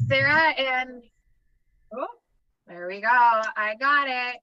Sarah and, oh, there we go. I got it.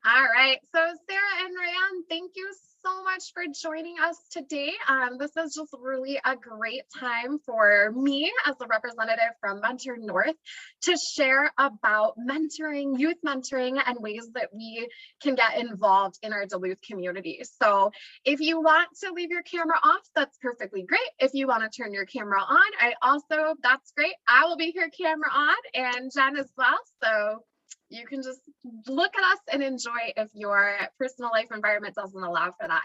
All right. So Sarah and Rayan, thank you so much for joining us today. This is just really a great time for me as a representative from Mentor North to share about mentoring, youth mentoring, and ways that we can get involved in our Duluth community. So if you want to leave your camera off, that's perfectly great. If you want to turn your camera on, that's great. I will be here camera on, and Jen as well. So you can just look at us and enjoy if your personal life environment doesn't allow for that.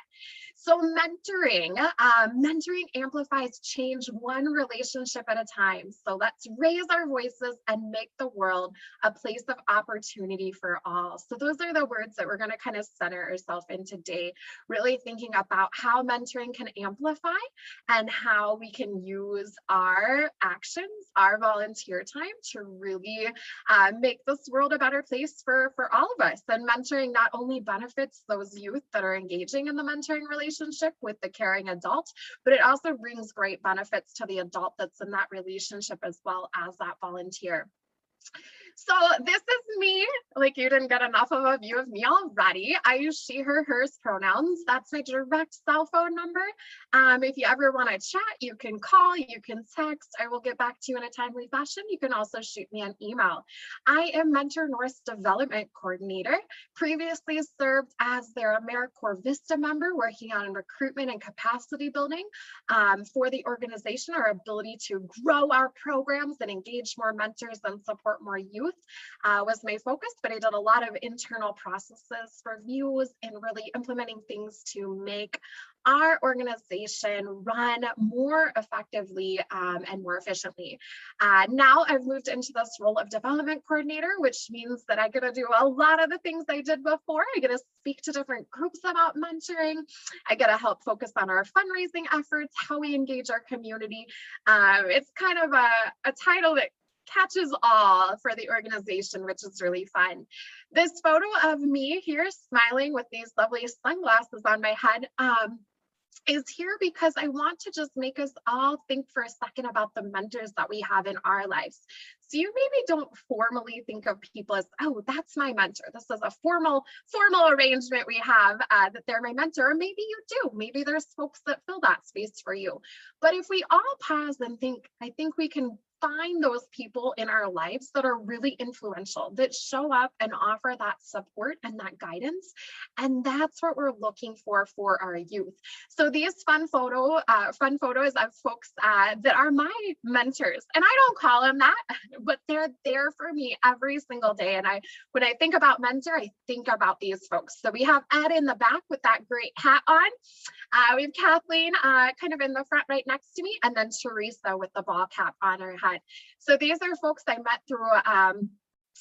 So mentoring amplifies change one relationship at a time. So let's raise our voices and make the world a place of opportunity for all. So those are the words that we're going to kind of center ourselves in today, really thinking about how mentoring can amplify and how we can use our actions, our volunteer time to really make this world a better place for all of us. And mentoring not only benefits those youth that are engaging in the mentoring relationship with the caring adult, but it also brings great benefits to the adult that's in that relationship as well as that volunteer. So this is me. Like, you didn't get enough of a view of me already. I use she, her, hers pronouns. That's my direct cell phone number. If you ever want to chat, you can call, you can text. I will get back to you in a timely fashion. You can also shoot me an email. I am Mentor North's development coordinator. Previously served as their AmeriCorps Vista member, working on recruitment and capacity building for the organization, our ability to grow our programs and engage more mentors and support more youth was my focus, but I did a lot of internal processes, reviews, and really implementing things to make our organization run more effectively and more efficiently. Now I've moved into this role of development coordinator, which means that I get to do a lot of the things I did before. I get to speak to different groups about mentoring. I get to help focus on our fundraising efforts, how we engage our community. It's kind of a title that catches all for the organization, which is really fun. This photo of me here smiling with these lovely sunglasses on my head is here because I want to just make us all think for a second about the mentors that we have in our lives. So you maybe don't formally think of people as, oh, that's my mentor. This is a formal arrangement we have that they're my mentor. Or maybe you do. Maybe there's folks that fill that space for you. But if we all pause and think, I think we can find those people in our lives that are really influential, that show up and offer that support and that guidance. And that's what we're looking for our youth. So these fun photos of folks that are my mentors. And I don't call them that, but they're there for me every single day. And when I think about mentor, I think about these folks. So we have Ed in the back with that great hat on. We have Kathleen kind of in the front right next to me, and then Teresa with the ball cap on her head. So these are folks I met through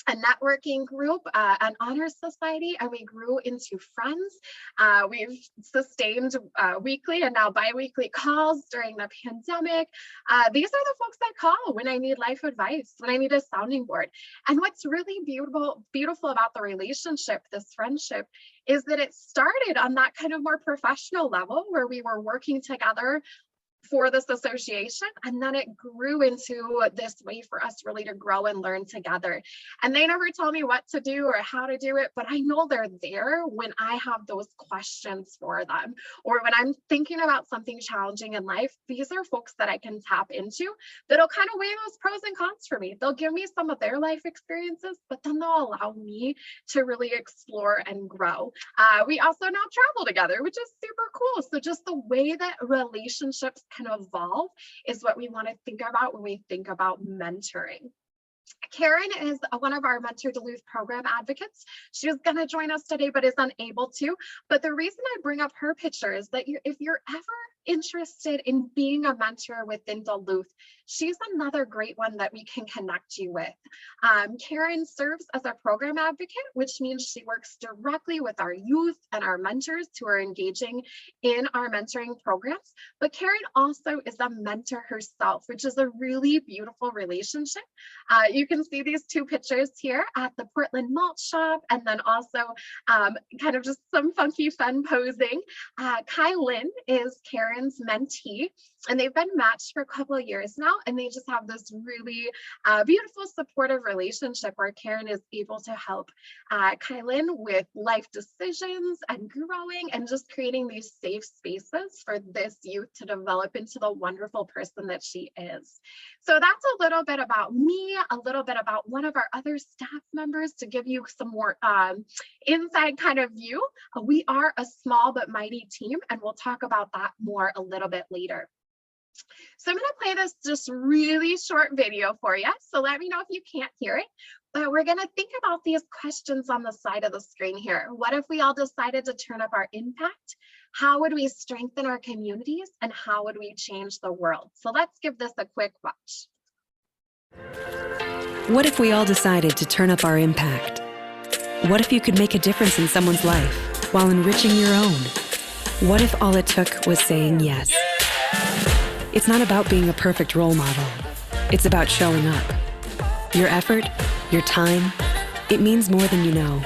a networking group, an honor society, and we grew into friends. We've sustained weekly and now bi-weekly calls during the pandemic. These are the folks I call when I need life advice, when I need a sounding board. And what's really beautiful about the relationship, this friendship, is that it started on that kind of more professional level where we were working together for this association, and then it grew into this way for us really to grow and learn together. And they never tell me what to do or how to do it, but I know they're there when I have those questions for them, or when I'm thinking about something challenging in life. These are folks that I can tap into that'll kind of weigh those pros and cons for me. They'll give me some of their life experiences, but then they'll allow me to really explore and grow. We also now travel together, which is super cool. So just the way that relationships can evolve is what we want to think about when we think about mentoring. Karen is one of our Mentor Duluth program advocates. She was going to join us today, but is unable to. But the reason I bring up her picture is that if you're ever interested in being a mentor within Duluth, she's another great one that we can connect you with. Karen serves as a program advocate, which means she works directly with our youth and our mentors who are engaging in our mentoring programs. But Karen also is a mentor herself, which is a really beautiful relationship. You can see these two pictures here at the Portland Malt Shop, and then also kind of just some funky fun posing. Kai Lynn is Karen's Karen's mentee, and they've been matched for a couple of years now, and they just have this really beautiful supportive relationship where Karen is able to help Kylan with life decisions and growing and just creating these safe spaces for this youth to develop into the wonderful person that she is. So that's a little bit about me, a little bit about one of our other staff members to give you some more inside kind of view. We are a small but mighty team, and we'll talk about that more a little bit later. So I'm going to play this just really short video for you. So let me know if you can't hear it. But we're going to think about these questions on the side of the screen here. What if we all decided to turn up our impact? How would we strengthen our communities? And how would we change the world? So let's give this a quick watch. What if we all decided to turn up our impact? What if you could make a difference in someone's life while enriching your own? What if all it took was saying yes? It's not about being a perfect role model. It's about showing up. Your effort, your time, it means more than you know.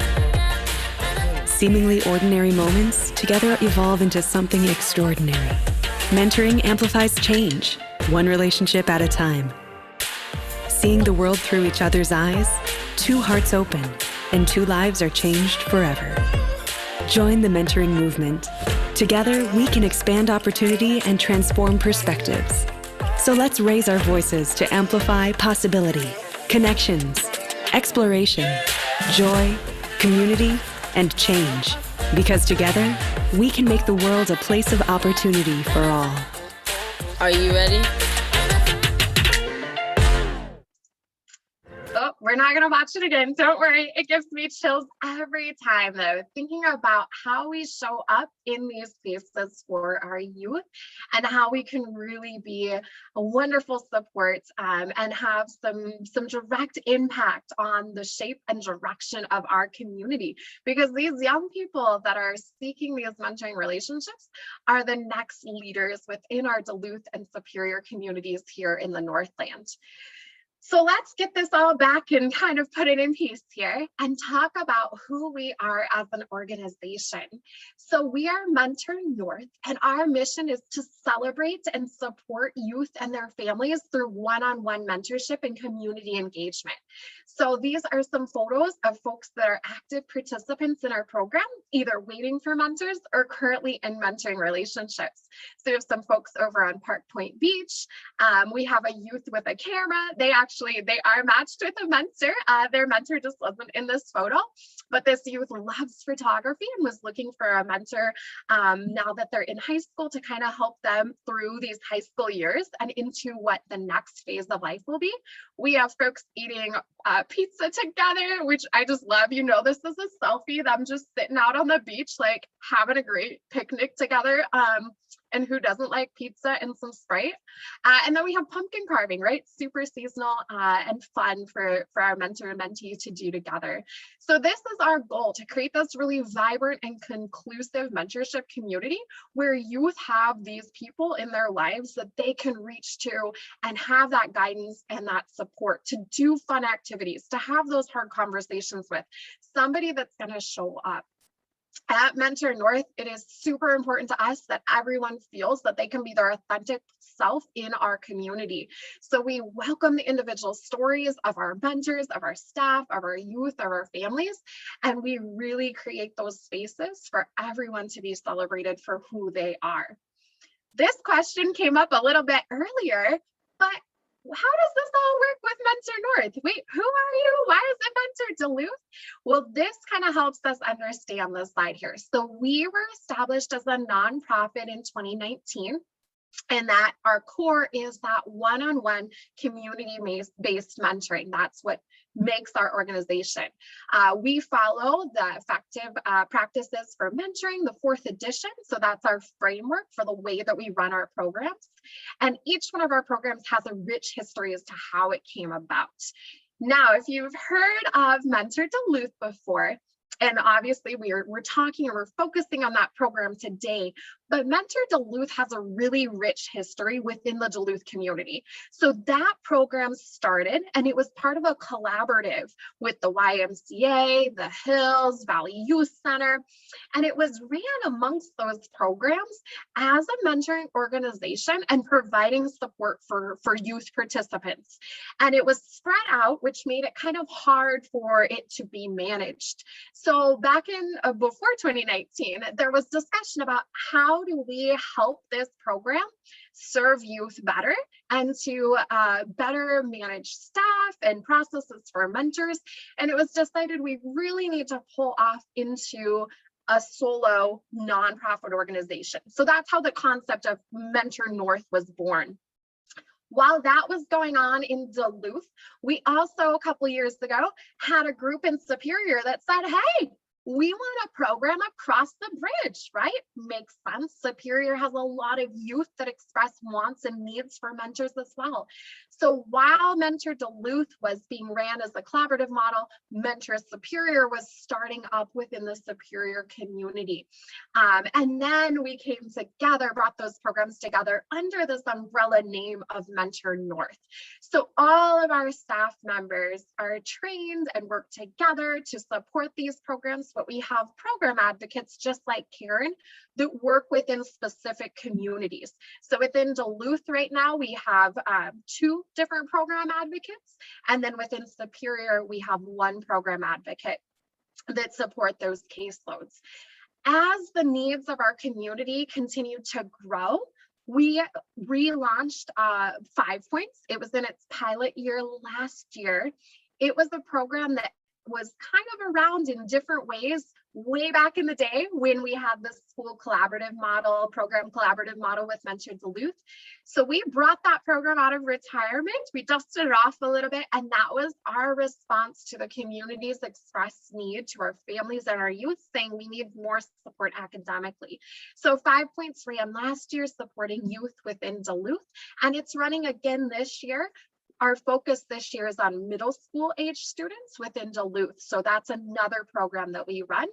Seemingly ordinary moments together evolve into something extraordinary. Mentoring amplifies change, one relationship at a time. Seeing the world through each other's eyes, two hearts open, and two lives are changed forever. Join the mentoring movement. Together, we can expand opportunity and transform perspectives. So let's raise our voices to amplify possibility, connections, exploration, joy, community, and change. Because together, we can make the world a place of opportunity for all. Are you ready? Oh, we're not going to watch it again. Don't worry. It gives me chills every time, though, thinking about how we show up in these spaces for our youth and how we can really be a wonderful support and have some direct impact on the shape and direction of our community. Because these young people that are seeking these mentoring relationships are the next leaders within our Duluth and Superior communities here in the Northland. So let's get this all back and kind of put it in peace here and talk about who we are as an organization. So we are Mentor North, and our mission is to celebrate and support youth and their families through one-on-one mentorship and community engagement. So these are some photos of folks that are active participants in our program, either waiting for mentors or currently in mentoring relationships. So we have some folks over on Park Point Beach. We have a youth with a camera. They are matched with a mentor. Their mentor just wasn't in this photo, but this youth loves photography and was looking for a mentor now that they're in high school to kind of help them through these high school years and into what the next phase of life will be. We have folks eating pizza together, which I just love. You know, this is a selfie, them just sitting out on the beach, like having a great picnic together. And who doesn't like pizza and some Sprite? And then we have pumpkin carving, right? Super seasonal and fun for our mentor and mentee to do together. So this is our goal, to create this really vibrant and conclusive mentorship community where youth have these people in their lives that they can reach to and have that guidance and that support to do fun activities, to have those hard conversations with somebody that's going to show up. At Mentor North, it is super important to us that everyone feels that they can be their authentic self in our community. So we welcome the individual stories of our mentors, of our staff, of our youth, of our families, and we really create those spaces for everyone to be celebrated for who they are. This question came up a little bit earlier, but how does this all work with Mentor North? Wait, who are you? Why is it Mentor Duluth? Well, this kind of helps us understand this slide here. So we were established as a nonprofit in 2019. And that our core is that one-on-one community-based mentoring. That's what makes our organization. We follow the effective practices for mentoring, the 4th edition. So that's our framework for the way that we run our programs. And each one of our programs has a rich history as to how it came about. Now, if you've heard of Mentor Duluth before, and obviously we're talking and we're focusing on that program today, But Mentor Duluth has a really rich history within the Duluth community. So that program started, and it was part of a collaborative with the YMCA, the Hills, Valley Youth Center, and it was ran amongst those programs as a mentoring organization and providing support for youth participants. And it was spread out, which made it kind of hard for it to be managed. So back in before 2019, there was discussion about how do we help this program serve youth better and to better manage staff and processes for mentors. And it was decided we really need to pull off into a solo nonprofit organization. So that's how the concept of Mentor North was born. While that was going on in Duluth, we also a couple years ago had a group in Superior that said, hey, we want a program across the bridge, right? Makes sense. Superior has a lot of youth that express wants and needs for mentors as well. So while Mentor Duluth was being ran as a collaborative model, Mentor Superior was starting up within the Superior community. And then we came together, brought those programs together under this umbrella name of Mentor North. So all of our staff members are trained and work together to support these programs, but we have program advocates just like Karen that work within specific communities. So within Duluth right now, we have 2 different program advocates, and then within Superior, we have 1 program advocate that support those caseloads. As the needs of our community continue to grow, we relaunched 5 Points. It was in its pilot year last year. It was a program that was kind of around in different ways way back in the day when we had the school collaborative model, program collaborative model with Mentor Duluth. So we brought that program out of retirement. We dusted it off a little bit, and that was our response to the community's expressed need to our families and our youth, saying we need more support academically. So 5 Points ran last year supporting youth within Duluth, and it's running again this year. Our focus this year is on middle school age students within Duluth. So that's another program that we run.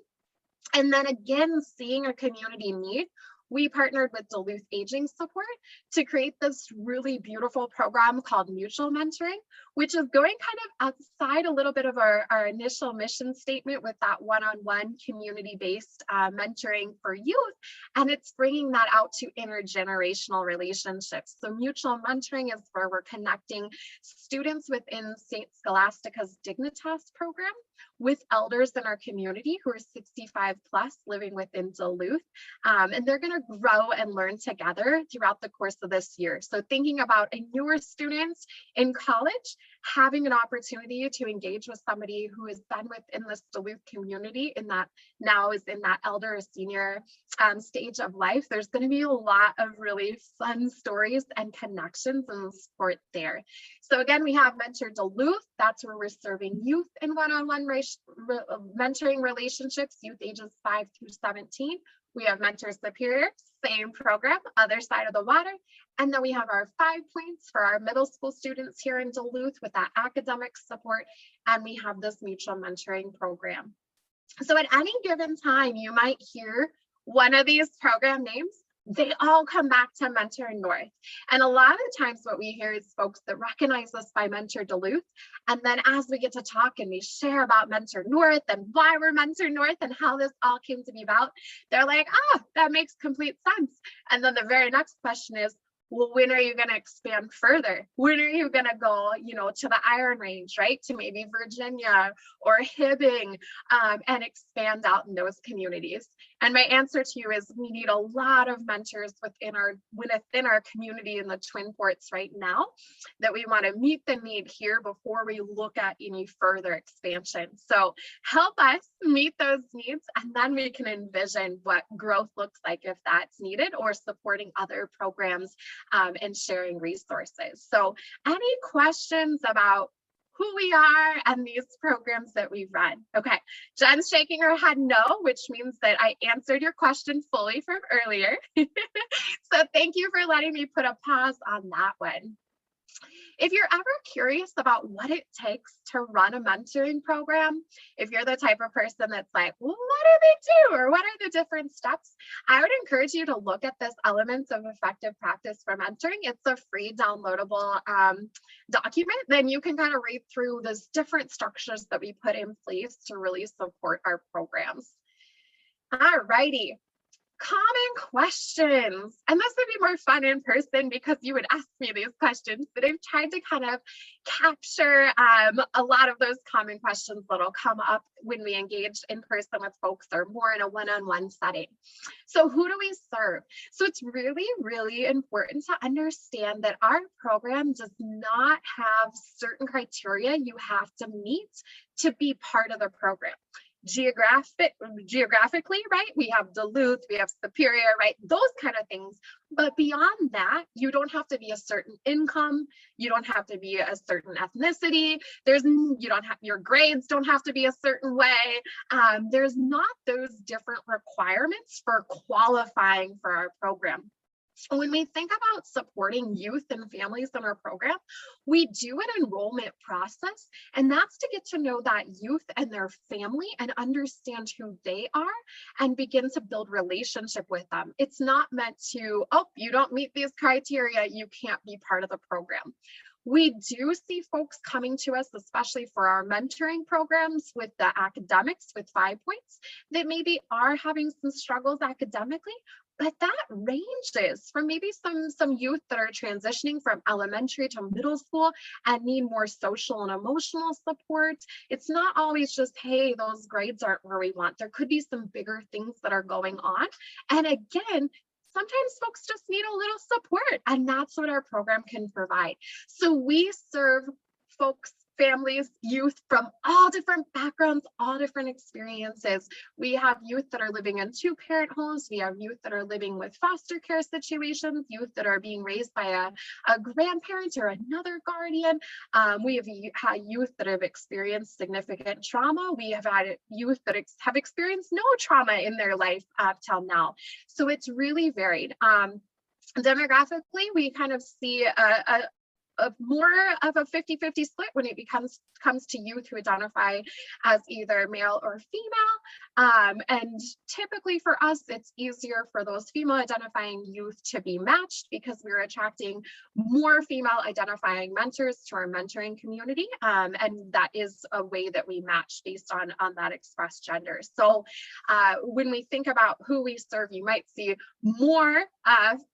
And then again, seeing a community need, we partnered with Duluth Aging Support to create this really beautiful program called Mutual Mentoring, which is going kind of outside a little bit of our initial mission statement with that one-on-one community-based mentoring for youth. And it's bringing that out to intergenerational relationships. So mutual mentoring is where we're connecting students within St. Scholastica's Dignitas program with elders in our community who are 65 plus living within Duluth. And they're going to grow and learn together throughout the course of this year. So thinking about a newer students in college, having an opportunity to engage with somebody who has been within this Duluth community in that now is in that elder or senior stage of life, there's going to be a lot of really fun stories and connections and support there. So again, we have Mentor Duluth. That's where we're serving youth in one-on-one mentoring relationships, youth ages 5 through 17. We have Mentor Superior, same program, other side of the water. And then we have our 5 Points for our middle school students here in Duluth with that academic support. And we have this mutual mentoring program. So at any given time, you might hear one of these program names. They all come back to Mentor North. And a lot of the times what we hear is folks that recognize us by Mentor Duluth. And then as we get to talk and we share about Mentor North and why we're Mentor North and how this all came to be about, they're like, oh, that makes complete sense. And then the very next question is, well, when are you going to expand further? When are you going to go, to the Iron Range, right? To maybe Virginia or Hibbing and expand out in those communities. And my answer to you is we need a lot of mentors within our community in the Twin Ports right now that we want to meet the need here before we look at any further expansion. So help us meet those needs, and then we can envision what growth looks like if that's needed, or supporting other programs and sharing resources. So any questions about who we are and these programs that we run? Okay, Jen's shaking her head no, which means that I answered your question fully from earlier. So thank you for letting me put a pause on that one. If you're ever curious about what it takes to run a mentoring program, if you're the type of person that's like, well, what do they do? Or what are the different steps? I would encourage you to look at this Elements of Effective Practice for Mentoring. It's a free downloadable document. Then you can kind of read through those different structures that we put in place to really support our programs. All righty. Common questions. And this would be more fun in person because you would ask me these questions, but I've tried to kind of capture a lot of those common questions that'll come up when we engage in person with folks or more in a one-on-one setting. So who do we serve? So it's really, really important to understand that our program does not have certain criteria you have to meet to be part of the program. Geographically, right? We have Duluth, we have Superior, right? Those kind of things. But beyond that, you don't have to be a certain income. You don't have to be a certain ethnicity. Your grades don't have to be a certain way. There's not those different requirements for qualifying for our program. When we think about supporting youth and families in our program, we do an enrollment process, and that's to get to know that youth and their family and understand who they are and begin to build relationship with them. It's not meant to, oh, you don't meet these criteria, you can't be part of the program. We do see folks coming to us, especially for our mentoring programs with the academics with 5 points, that maybe are having some struggles academically. But that ranges from maybe some youth that are transitioning from elementary to middle school and need more social and emotional support. It's not always just, hey, those grades aren't where we want. There could be some bigger things that are going on. And again, sometimes folks just need a little support, and that's what our program can provide. So we serve folks, families, youth from all different backgrounds, all different experiences. We have youth that are living in 2-parent homes. We have youth that are living with foster care situations, youth that are being raised by a grandparent or another guardian. We have had youth that have experienced significant trauma. We have had youth that have experienced no trauma in their life up till now. So it's really varied. Demographically, we kind of see more of a 50-50 split when it comes to youth who identify as either male or female. And typically for us, it's easier for those female identifying youth to be matched because we're attracting more female identifying mentors to our mentoring community. And that is a way that we match based on that expressed gender. So when we think about who we serve, you might see more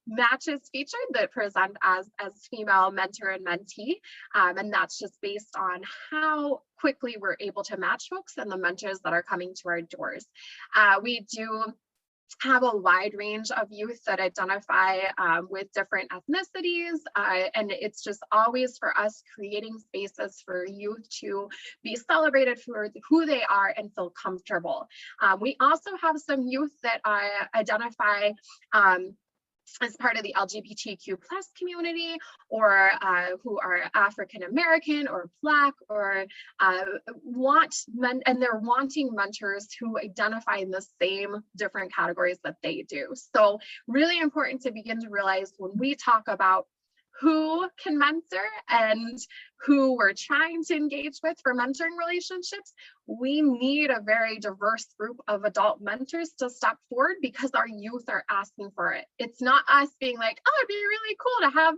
matches featured that present as female mentor and mentee, and that's just based on how quickly we're able to match folks and the mentors that are coming to our doors. We do have a wide range of youth that identify with different ethnicities, and it's just always for us creating spaces for youth to be celebrated for who they are and feel comfortable. We also have some youth that identify as part of the LGBTQ+ community, or who are African American or Black, or they're wanting mentors who identify in the same different categories that they do. So really important to begin to realize when we talk about who can mentor and who we're trying to engage with for mentoring relationships, we need a very diverse group of adult mentors to step forward because our youth are asking for it. It's not us being like, oh, it'd be really cool to have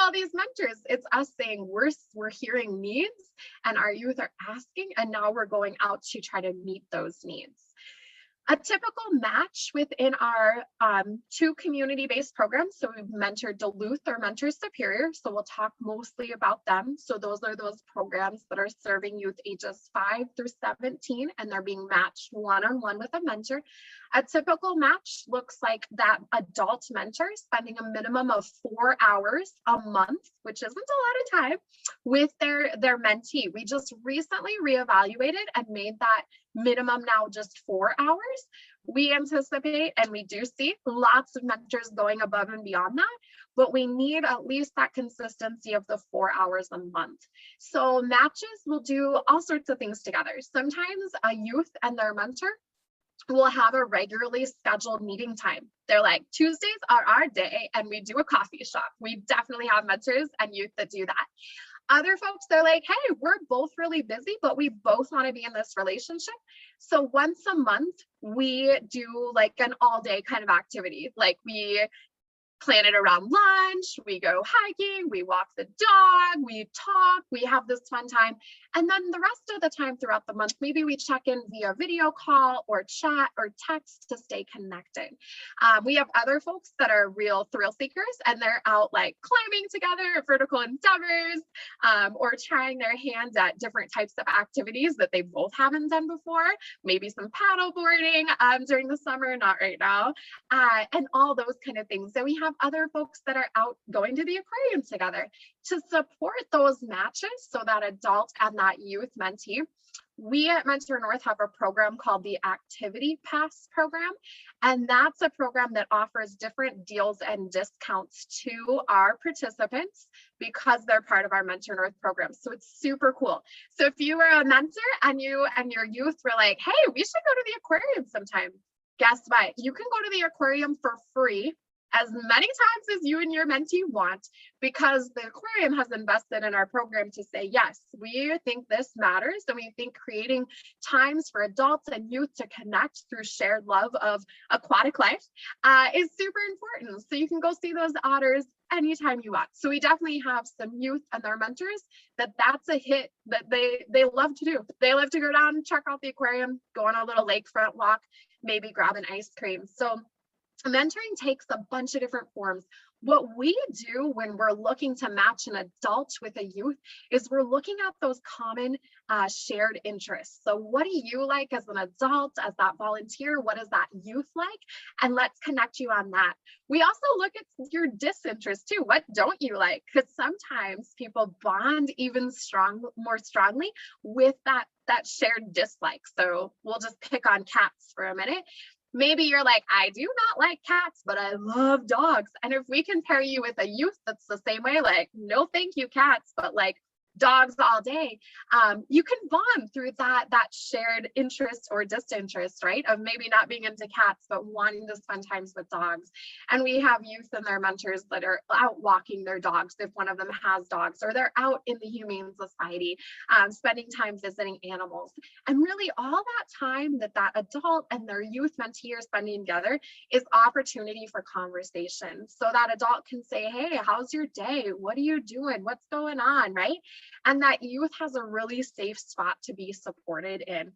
all these mentors. It's us saying we're hearing needs and our youth are asking, and now we're going out to try to meet those needs. A typical match within our 2 community-based programs. So we've mentored Duluth or Mentor Superior. So we'll talk mostly about them. So those are those programs that are serving youth ages 5 through 17, and they're being matched one-on-one with a mentor. A typical match looks like that adult mentor spending a minimum of 4 hours a month, which isn't a lot of time, with their mentee. We just recently reevaluated and made that minimum now just 4 hours. We anticipate, and we do see lots of mentors going above and beyond that, but we need at least that consistency of the 4 hours a month. So matches will do all sorts of things together. Sometimes a youth and their mentor we'll have a regularly scheduled meeting time. They're like, Tuesdays are our day and we do a coffee shop. We definitely have mentors and youth that do that. Other folks, they're like, hey, we're both really busy, but we both want to be in this relationship. So once a month, we do like an all day kind of activity. Like we plan it around lunch, we go hiking, we walk the dog, we talk, we have this fun time. And then the rest of the time throughout the month, maybe we check in via video call or chat or text to stay connected. We have other folks that are real thrill seekers and they're out like climbing together, vertical endeavors, or trying their hands at different types of activities that they both haven't done before, maybe some paddle boarding during the summer, not right now, and all those kind of things. So we have other folks that are out going to the aquarium together to support those matches so that adult and that youth mentee. We at Mentor North have a program called the Activity Pass program, and that's a program that offers different deals and discounts to our participants because they're part of our Mentor North program. So it's super cool. So if you are a mentor and you and your youth were like, hey, we should go to the aquarium sometime, guess what? You can go to the aquarium for free as many times as you and your mentee want, because the aquarium has invested in our program to say, yes, we think this matters. And we think creating times for adults and youth to connect through shared love of aquatic life is super important. So you can go see those otters anytime you want. So we definitely have some youth and their mentors that's a hit that they love to do. They love to go down and check out the aquarium, go on a little lakefront walk, maybe grab an ice cream. So mentoring takes a bunch of different forms. What we do when we're looking to match an adult with a youth is we're looking at those common shared interests. So what do you like as an adult, as that volunteer? What is that youth like? And let's connect you on that. We also look at your disinterest too. What don't you like? Because sometimes people bond even more strongly with that shared dislike. So we'll just pick on cats for a minute. Maybe you're like, I do not like cats, but I love dogs. And if we can pair you with a youth that's the same way, like, no, thank you, cats, but like dogs all day, you can bond through that shared interest or disinterest, right? Of maybe not being into cats, but wanting to spend times with dogs. And we have youth and their mentors that are out walking their dogs if one of them has dogs, or they're out in the Humane Society, spending time visiting animals. And really all that time that adult and their youth mentee are spending together is opportunity for conversation. So that adult can say, hey, how's your day? What are you doing? What's going on, right? And that youth has a really safe spot to be supported in.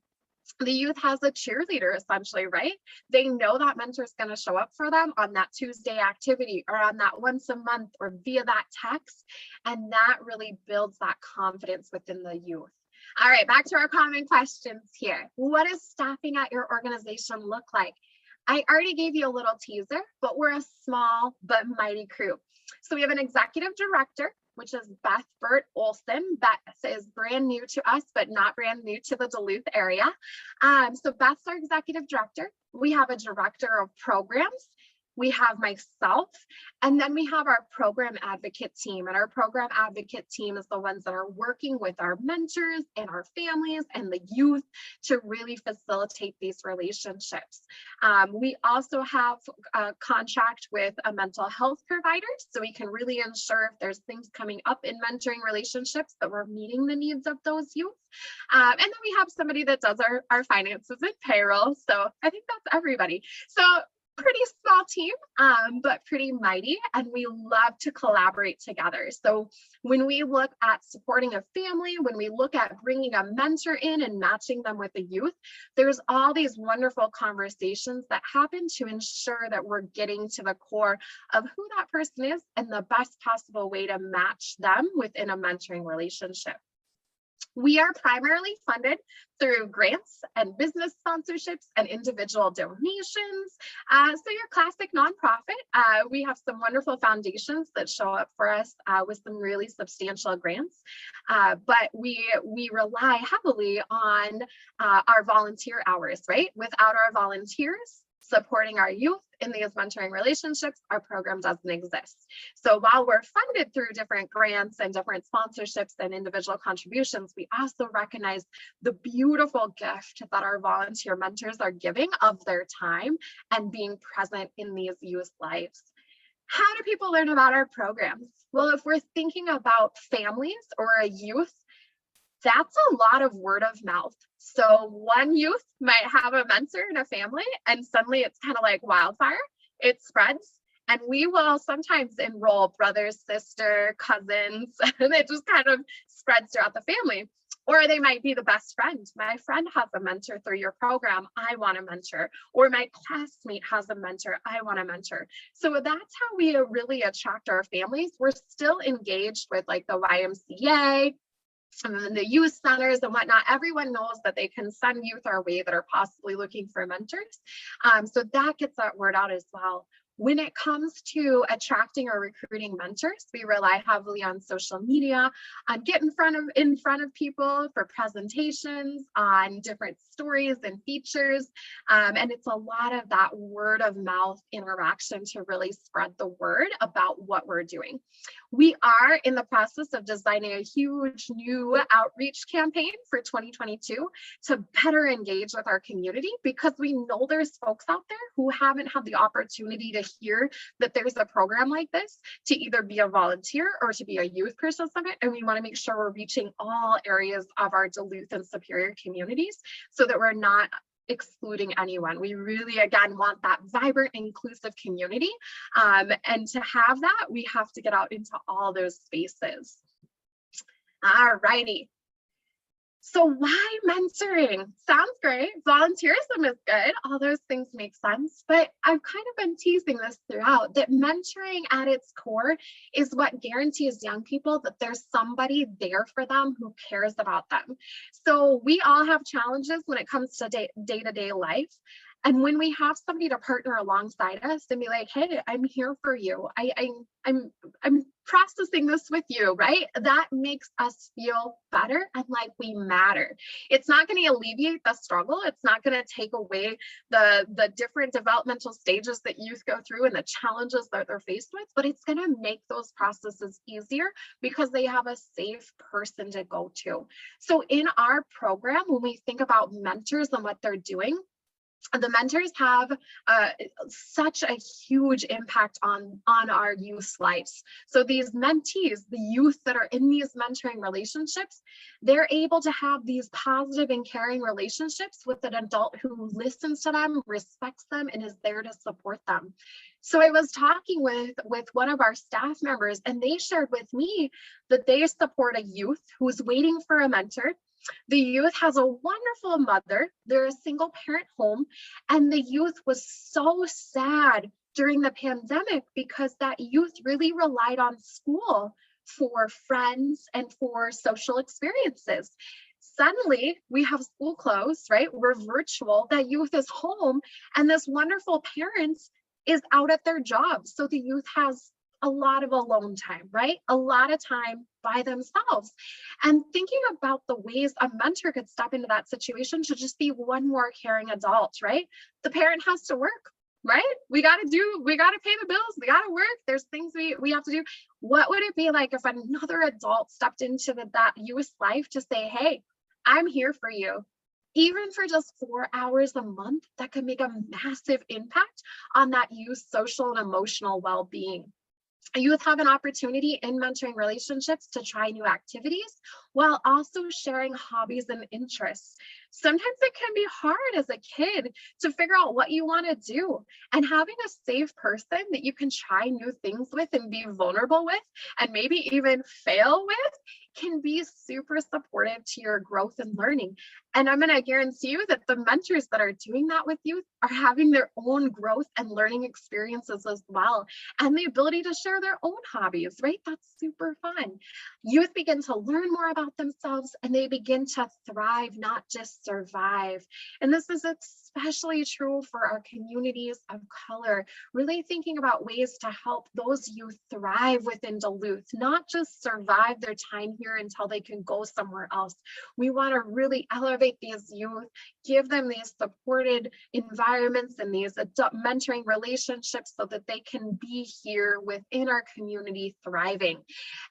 The youth has a cheerleader essentially, right? They know that mentor is going to show up for them on that Tuesday activity or on that once a month or via that text. And that really builds that confidence within the youth. All right, back to our common questions here. What does staffing at your organization look like? I already gave you a little teaser, but we're a small but mighty crew. So we have an executive director, which is Beth Burt Olson. Beth is brand new to us, but not brand new to the Duluth area. So Beth's our executive director. We have a director of programs. We have myself, and then we have our program advocate team. And our program advocate team is the ones that are working with our mentors and our families and the youth to really facilitate these relationships. We also have a contract with a mental health provider, so we can really ensure if there's things coming up in mentoring relationships that we're meeting the needs of those youth. And then we have somebody that does our finances and payroll. So I think that's everybody. So pretty small team, but pretty mighty, and we love to collaborate together. So when we look at supporting a family, when we look at bringing a mentor in and matching them with a youth, there's all these wonderful conversations that happen to ensure that we're getting to the core of who that person is and the best possible way to match them within a mentoring relationship. We are primarily funded through grants and business sponsorships and individual donations. So your classic nonprofit. We have some wonderful foundations that show up for us with some really substantial grants, but we rely heavily on our volunteer hours, right? Without our volunteers, supporting our youth in these mentoring relationships, our program doesn't exist. So while we're funded through different grants and different sponsorships and individual contributions, we also recognize the beautiful gift that our volunteer mentors are giving of their time and being present in these youth lives. How do people learn about our programs? Well, if we're thinking about families or a youth, that's a lot of word of mouth. So one youth might have a mentor in a family, and suddenly it's kind of like wildfire. It spreads, and we will sometimes enroll brothers, sister, cousins, and it just kind of spreads throughout the family. Or they might be the best friend. My friend has a mentor through your program. I want a mentor. Or my classmate has a mentor. I want a mentor. So that's how we really attract our families. We're still engaged with like the YMCA, and the youth centers and whatnot. Everyone knows that they can send youth our way that are possibly looking for mentors. So that gets that word out as well. When it comes to attracting or recruiting mentors, we rely heavily on social media, on get in front of people for presentations, on different stories and features. And it's a lot of that word of mouth interaction to really spread the word about what we're doing. We are in the process of designing a huge new outreach campaign for 2022 to better engage with our community, because we know there's folks out there who haven't had the opportunity to hear that there's a program like this, to either be a volunteer or to be a youth participant. And we want to make sure we're reaching all areas of our Duluth and Superior communities so that we're not excluding anyone. We really, again, want that vibrant, inclusive community. And to have that, we have to get out into all those spaces. All righty. So why mentoring? Sounds great. Volunteerism is good. All those things make sense. But I've kind of been teasing this throughout, that mentoring at its core is what guarantees young people that there's somebody there for them who cares about them. So we all have challenges when it comes to day-to-day life. And when we have somebody to partner alongside us and be like, hey, I'm here for you. I'm processing this with you, right? That makes us feel better and like we matter. It's not going to alleviate the struggle. It's not going to take away the different developmental stages that youth go through and the challenges that they're faced with, but it's going to make those processes easier because they have a safe person to go to. So in our program, when we think about mentors and what they're doing, the mentors have such a huge impact on our youth's lives. So these mentees, the youth that are in these mentoring relationships, they're able to have these positive and caring relationships with an adult who listens to them, respects them, and is there to support them. So I was talking with one of our staff members, and they shared with me that they support a youth who's waiting for a mentor. The youth has a wonderful mother. They're a single parent home, and the youth was so sad during the pandemic because that youth really relied on school for friends and for social experiences. Suddenly we have school closed, right? We're virtual, that youth is home, and this wonderful parent is out at their job. So the youth has a lot of alone time, right? A lot of time by themselves. And thinking about the ways a mentor could step into that situation to just be one more caring adult, right? The parent has to work, right? We got to pay the bills. We got to work. There's things we have to do. What would it be like if another adult stepped into that youth's life to say, hey, I'm here for you. Even for just 4 hours a month, that could make a massive impact on that youth's social and emotional well-being. Youth have an opportunity in mentoring relationships to try new activities while also sharing hobbies and interests. Sometimes it can be hard as a kid to figure out what you want to do, and having a safe person that you can try new things with and be vulnerable with and maybe even fail with can be super supportive to your growth and learning. And I'm going to guarantee you that the mentors that are doing that with youth are having their own growth and learning experiences as well, and the ability to share their own hobbies, right? That's super fun. Youth begin to learn more about themselves, and they begin to thrive, not just survive. And this is especially true for our communities of color, really thinking about ways to help those youth thrive within Duluth, not just survive their time here here until they can go somewhere else. We want to really elevate these youth, give them these supported environments and these adult mentoring relationships so that they can be here within our community thriving.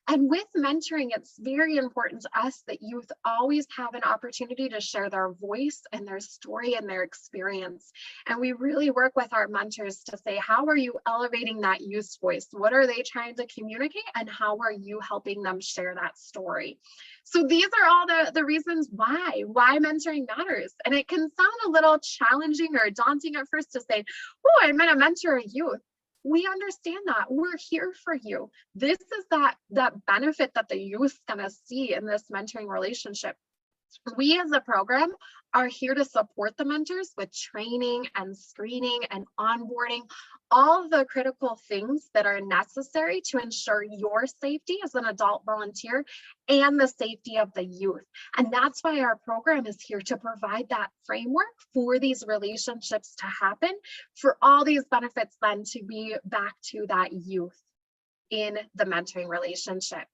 And with mentoring, it's very important to us that youth always have an opportunity to share their voice and their story and their experience. And we really work with our mentors to say, how are you elevating that youth's voice? What are they trying to communicate? And how are you helping them share that story? So these are all the reasons why mentoring matters. And it can sound a little challenging or daunting at first to say, oh, I'm going to mentor a youth. We understand that. We're here for you. This is that benefit that the youth's going to see in this mentoring relationship. We as a program are here to support the mentors with training and screening and onboarding, all the critical things that are necessary to ensure your safety as an adult volunteer and the safety of the youth. And that's why our program is here to provide that framework for these relationships to happen, for all these benefits then to be back to that youth in the mentoring relationship.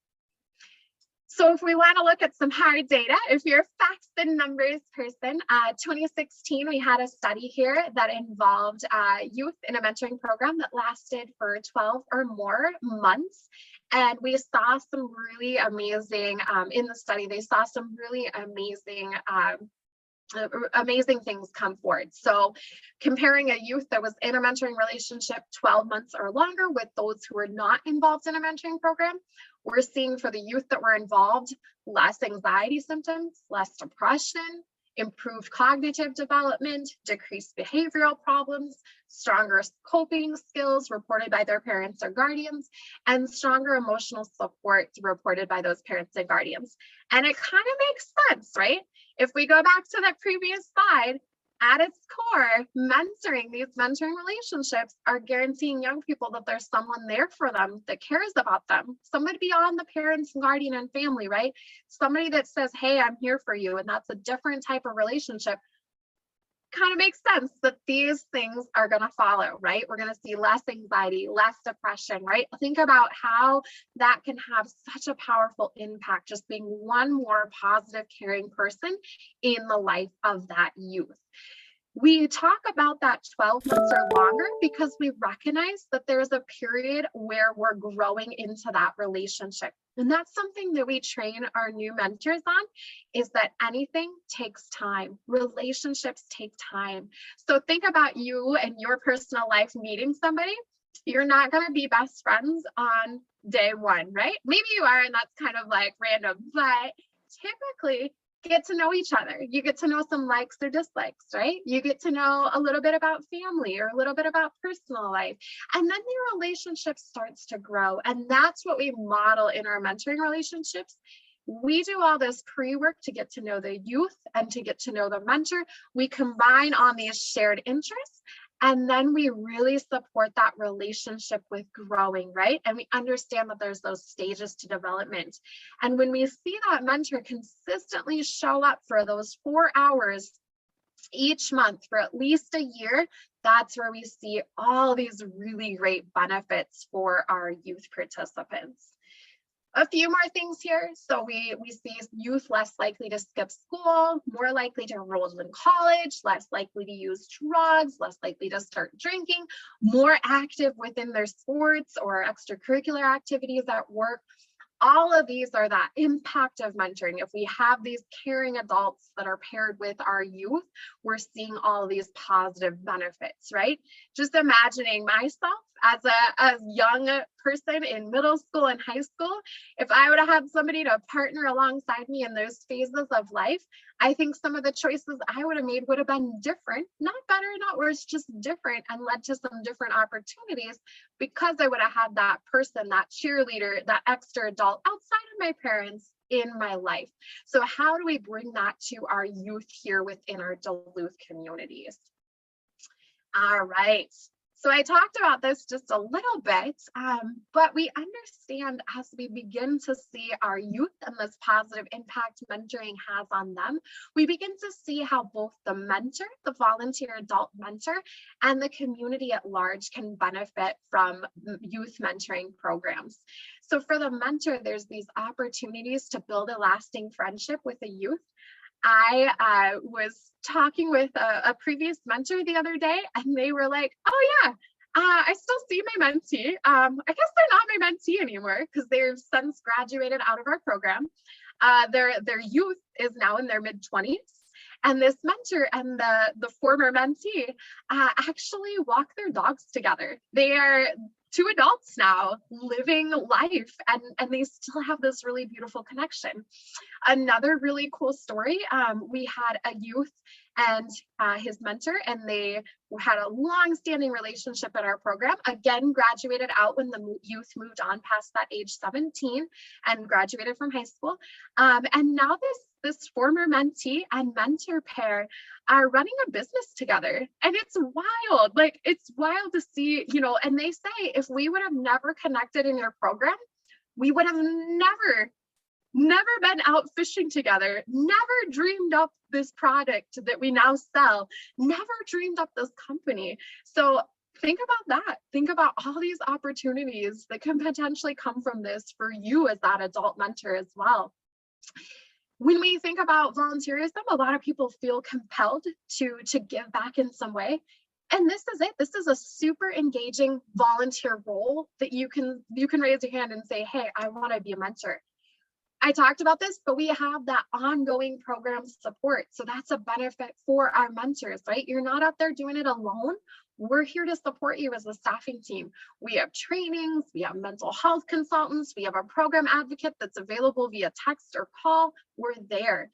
So if we want to look at some hard data, if you're a facts and numbers person, 2016, we had a study here that involved youth in a mentoring program that lasted for 12 or more months. And we saw some really amazing, in the study, they saw some really amazing things come forward. So comparing a youth that was in a mentoring relationship 12 months or longer with those who were not involved in a mentoring program, we're seeing for the youth that were involved, less anxiety symptoms, less depression, improved cognitive development, decreased behavioral problems, stronger coping skills reported by their parents or guardians, and stronger emotional support reported by those parents and guardians. And it kind of makes sense, right? If we go back to that previous slide, at its core, these mentoring relationships are guaranteeing young people that there's someone there for them that cares about them, somebody beyond the parents, guardian, and family, right? Somebody that says, hey, I'm here for you. And that's a different type of relationship. Kind of makes sense that these things are going to follow, right? We're going to see less anxiety, less depression, right? Think about how that can have such a powerful impact, just being one more positive, caring person in the life of that youth. We talk about that 12 months or longer because we recognize that there's a period where we're growing into that relationship. And that's something that we train our new mentors on, is that anything takes time. Relationships take time. So think about you and your personal life meeting somebody. You're not going to be best friends on day one, right? Maybe you are, and that's kind of like random, but typically get to know each other. You get to know some likes or dislikes, right? You get to know a little bit about family or a little bit about personal life. And then the relationship starts to grow. And that's what we model in our mentoring relationships. We do all this pre-work to get to know the youth and to get to know the mentor. We combine on these shared interests. And then we really support that relationship with growing, right? And we understand that there's those stages to development. And when we see that mentor consistently show up for those 4 hours each month for at least a year, that's where we see all these really great benefits for our youth participants. A few more things here. So we see youth less likely to skip school, more likely to enroll in college, less likely to use drugs, less likely to start drinking, more active within their sports or extracurricular activities at work. All of these are that impact of mentoring. If we have these caring adults that are paired with our youth, we're seeing all of these positive benefits, right? Just imagining myself as a young person in middle school and high school, if I would have had somebody to partner alongside me in those phases of life, I think some of the choices I would have made would have been different, not better, not worse, just different, and led to some different opportunities because I would have had that person, that cheerleader, that extra adult outside of my parents in my life. So how do we bring that to our youth here within our Duluth communities? All right. So I talked about this just a little bit, but we understand as we begin to see our youth and this positive impact mentoring has on them, we begin to see how both the mentor, the volunteer adult mentor, and the community at large can benefit from youth mentoring programs. So for the mentor, there's these opportunities to build a lasting friendship with a youth. I was talking with a previous mentor the other day, and they were like, oh yeah, I still see my mentee. I guess they're not my mentee anymore because they've since graduated out of our program. Their youth is now in their mid-20s. And this mentor and the former mentee actually walk their dogs together. They are two adults now living life, and they still have this really beautiful connection. Another really cool story, we had a youth and his mentor, and they had a long-standing relationship in our program. Again, graduated out when the youth moved on past that age 17 and graduated from high school. And now this former mentee and mentor pair are running a business together. And it's wild. Like, it's wild to see, and they say, if we would have never connected in your program, we would have never been out fishing together, never dreamed up this product that we now sell, never dreamed up this company. So think about that. Think about all these opportunities that can potentially come from this for you as that adult mentor as well. When we think about volunteerism, a lot of people feel compelled to give back in some way. And this is it. This is a super engaging volunteer role that you can raise your hand and say, hey, I want to be a mentor. I talked about this, but we have that ongoing program support. So that's a benefit for our mentors, right? You're not out there doing it alone. We're here to support you as a staffing team. We have trainings, we have mental health consultants, we have a program advocate that's available via text or call. We're there.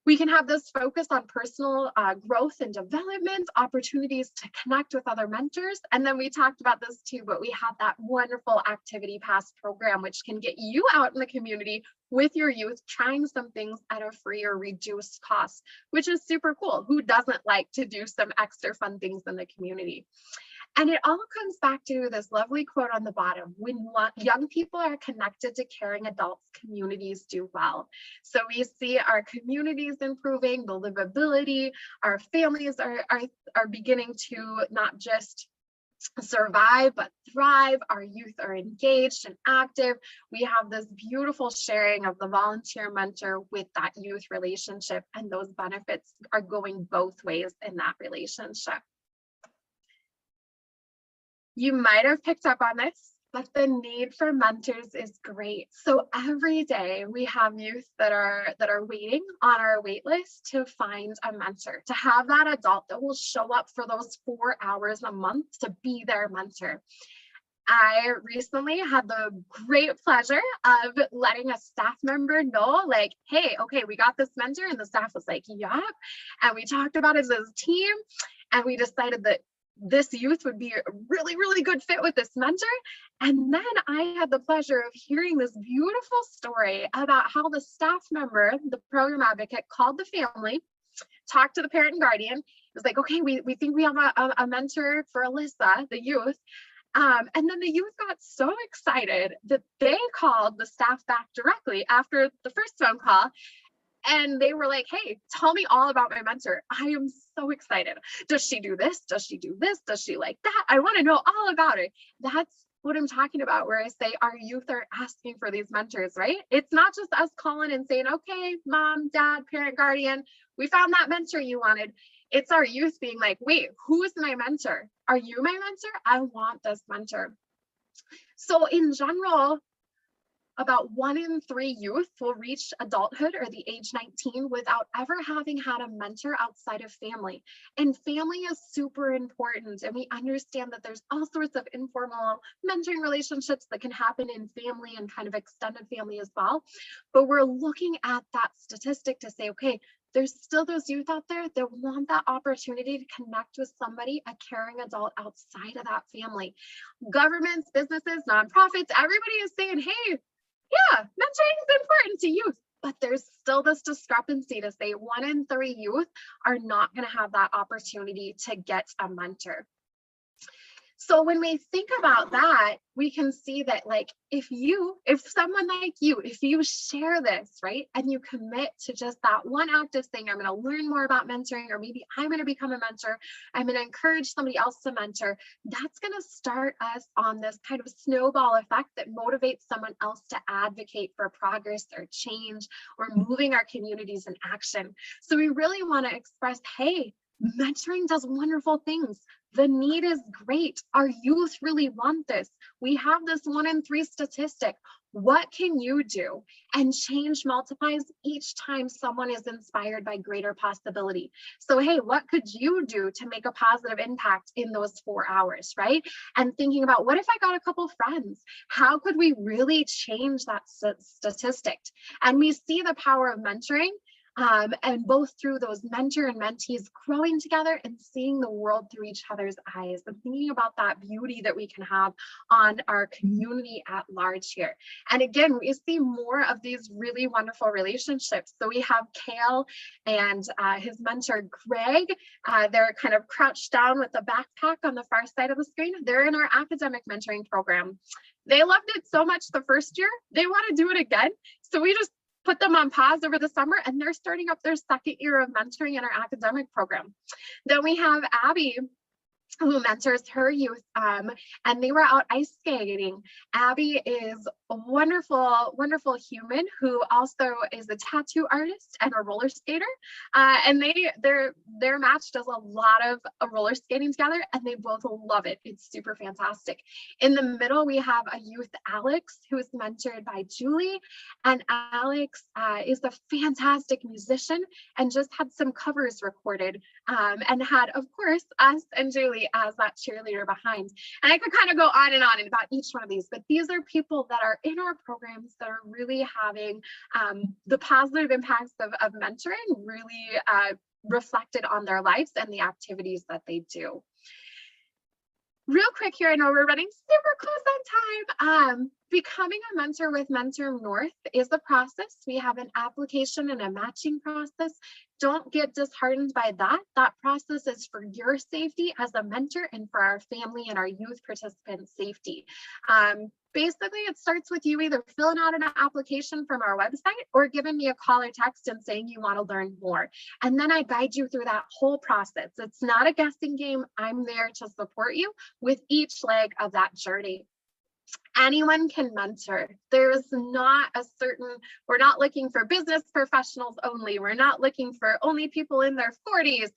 We can have this focus on personal growth and development, opportunities to connect with other mentors. And then we talked about this too, but we have that wonderful Activity Pass program, which can get you out in the community with your youth, trying some things at a free or reduced cost, which is super cool. Who doesn't like to do some extra fun things in the community? And it all comes back to this lovely quote on the bottom: when young people are connected to caring adults, communities do well. So we see our communities improving, the livability, our families are beginning to not just survive, but thrive. Our youth are engaged and active. We have this beautiful sharing of the volunteer mentor with that youth relationship, and those benefits are going both ways in that relationship. You might have picked up on this, but the need for mentors is great. So every day we have youth that are waiting on our wait list to find a mentor, to have that adult that will show up for those 4 hours a month to be their mentor. I recently had the great pleasure of letting a staff member know, like, hey, okay, we got this mentor, and the staff was like, yup. And we talked about it as a team, and we decided that this youth would be a really, really good fit with this mentor. And then I had the pleasure of hearing this beautiful story about how the staff member, the program advocate, called the family, talked to the parent and guardian. It was like, okay, we think we have a mentor for Alyssa, the youth. And then the youth got so excited that they called the staff back directly after the first phone call. And they were like, hey, tell me all about my mentor. I am so excited. Does she do this? Does she do this? Does she like that? I want to know all about it. That's what I'm talking about, where I say our youth are asking for these mentors, right? It's not just us calling and saying, okay, mom, dad, parent, guardian, we found that mentor you wanted. It's our youth being like, wait, who is my mentor? Are you my mentor? I want this mentor. So in general, about 1 in 3 youth will reach adulthood or the age 19 without ever having had a mentor outside of family. And family is super important. And we understand that there's all sorts of informal mentoring relationships that can happen in family and kind of extended family as well. But we're looking at that statistic to say, okay, there's still those youth out there that want that opportunity to connect with somebody, a caring adult outside of that family. Governments, businesses, nonprofits, everybody is saying, hey, yeah, mentoring is important to youth, but there's still this discrepancy to say 1 in 3 youth are not going to have that opportunity to get a mentor. So when we think about that, we can see that, like, if someone like you, if you share this, right, and you commit to just that one active thing, I'm going to learn more about mentoring, or maybe I'm going to become a mentor, I'm going to encourage somebody else to mentor, that's going to start us on this kind of snowball effect that motivates someone else to advocate for progress or change or moving our communities in action. So we really want to express, hey, mentoring does wonderful things. The need is great. Our youth really want this. We have this 1 in 3 statistic. What can you do? And change multiplies each time someone is inspired by greater possibility. So, hey, what could you do to make a positive impact in those 4 hours, right? And thinking about, what if I got a couple friends? How could we really change that statistic? And we see the power of mentoring. And both through those mentor and mentees growing together and seeing the world through each other's eyes, and thinking about that beauty that we can have on our community at large here. And again, we see more of these really wonderful relationships. So we have Kale and his mentor, Greg. They're kind of crouched down with the backpack on the far side of the screen. They're in our academic mentoring program. They loved it so much the first year, they want to do it again. So we just put them on pause over the summer, and they're starting up their 2nd year of mentoring in our academic program. Then we have Abby, who mentors her youth, and they were out ice skating. Abby is a wonderful, wonderful human who also is a tattoo artist and a roller skater. And their match does a lot of roller skating together, and they both love it. It's super fantastic. In the middle, we have a youth, Alex, who is mentored by Julie. And Alex is a fantastic musician and just had some covers recorded, and had, of course, us and Julie as that cheerleader behind. And I could kind of go on and on about each one of these, but these are people that are in our programs that are really having the positive impacts of mentoring really reflected on their lives and the activities that they do. Real quick here, I know we're running super close on time. Becoming a mentor with Mentor North is a process. We have an application and a matching process. Don't get disheartened by that. That process is for your safety as a mentor and for our family and our youth participants' safety. Basically, it starts with you either filling out an application from our website or giving me a call or text and saying you want to learn more. And then I guide you through that whole process. It's not a guessing game. I'm there to support you with each leg of that journey. Anyone can mentor. There's not a certain, we're not looking for business professionals only. We're not looking for only people in their 40s.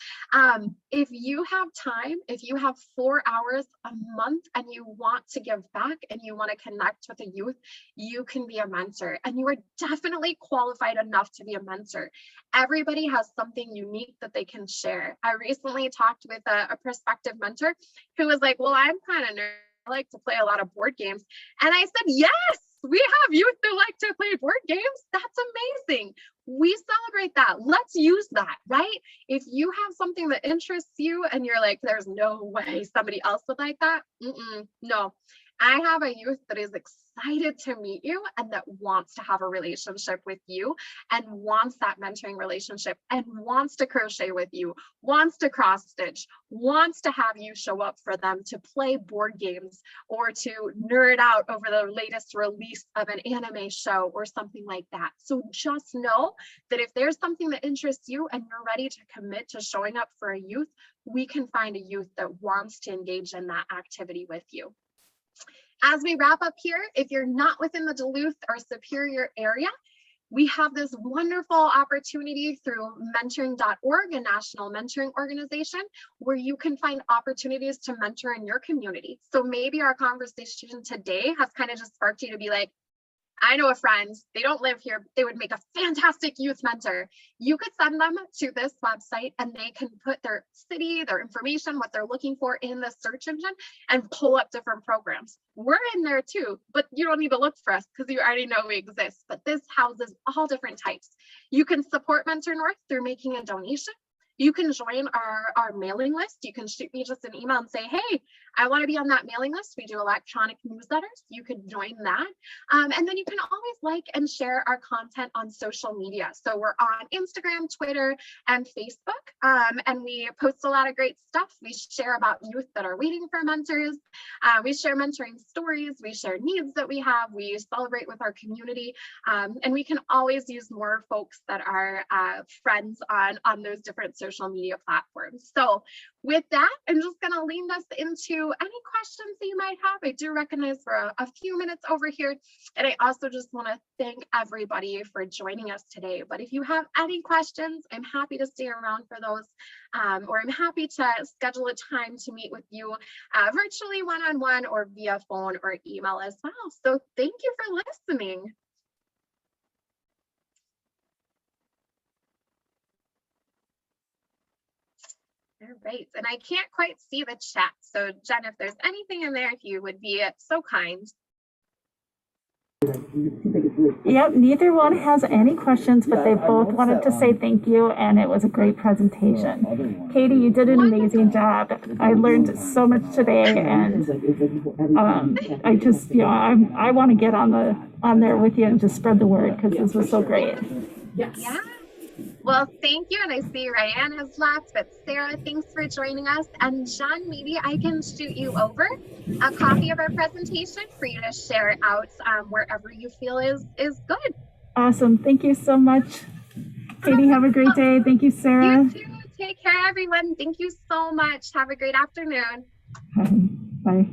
If you have time, if you have 4 hours a month and you want to give back and you want to connect with a youth, you can be a mentor, and you are definitely qualified enough to be a mentor. Everybody has something unique that they can share. I recently talked with a prospective mentor who was like, well, I'm kind of nervous. I like to play a lot of board games. And I said, yes, we have youth who like to play board games. That's amazing. We celebrate that. Let's use that, right? If you have something that interests you and you're like, there's no way somebody else would like that. No. I have a youth that is excited to meet you and that wants to have a relationship with you and wants that mentoring relationship and wants to crochet with you, wants to cross stitch, wants to have you show up for them to play board games or to nerd out over the latest release of an anime show or something like that. So just know that if there's something that interests you and you're ready to commit to showing up for a youth, we can find a youth that wants to engage in that activity with you. As we wrap up here, if you're not within the Duluth or Superior area, we have this wonderful opportunity through mentoring.org, a national mentoring organization, where you can find opportunities to mentor in your community. So maybe our conversation today has kind of just sparked you to be like, I know a friend, they don't live here, they would make a fantastic youth mentor. You could send them to this website and they can put their city, their information, what they're looking for in the search engine and pull up different programs. We're in there too, but you don't need to look for us because you already know we exist. But this houses all different types. You can support Mentor North through making a donation. You can join our mailing list. You can shoot me just an email and say, hey, I want to be on that mailing list. We do electronic newsletters. You could join that. And then you can always like and share our content on social media. So we're on Instagram, Twitter, and Facebook. And we post a lot of great stuff. We share about youth that are waiting for mentors. We share mentoring stories. We share needs that we have. We celebrate with our community. And we can always use more folks that are friends on those different social media platforms. So with that, I'm just going to lean us into any questions that you might have. I do recognize we're a few minutes over here. And I also just want to thank everybody for joining us today. But if you have any questions, I'm happy to stay around for those. Or I'm happy to schedule a time to meet with you virtually one-on-one or via phone or email as well. So thank you for listening. All right, and I can't quite see the chat. So Jen, if there's anything in there, if you would be so kind. Yep, neither one has any questions, but they both wanted to say thank you, and it was a great presentation. Katie, you did an amazing job. I learned so much today, and I just, I want to get on there with you and just spread the word because this was so great. Yes. Yeah. Well, thank you. And I see Ryan has left, but Sarah, thanks for joining us. And John, maybe I can shoot you over a copy of our presentation for you to share out wherever you feel is good. Awesome. Thank you so much. Katie, have a great day. Thank you, Sarah. You too. Take care, everyone. Thank you so much. Have a great afternoon. Bye.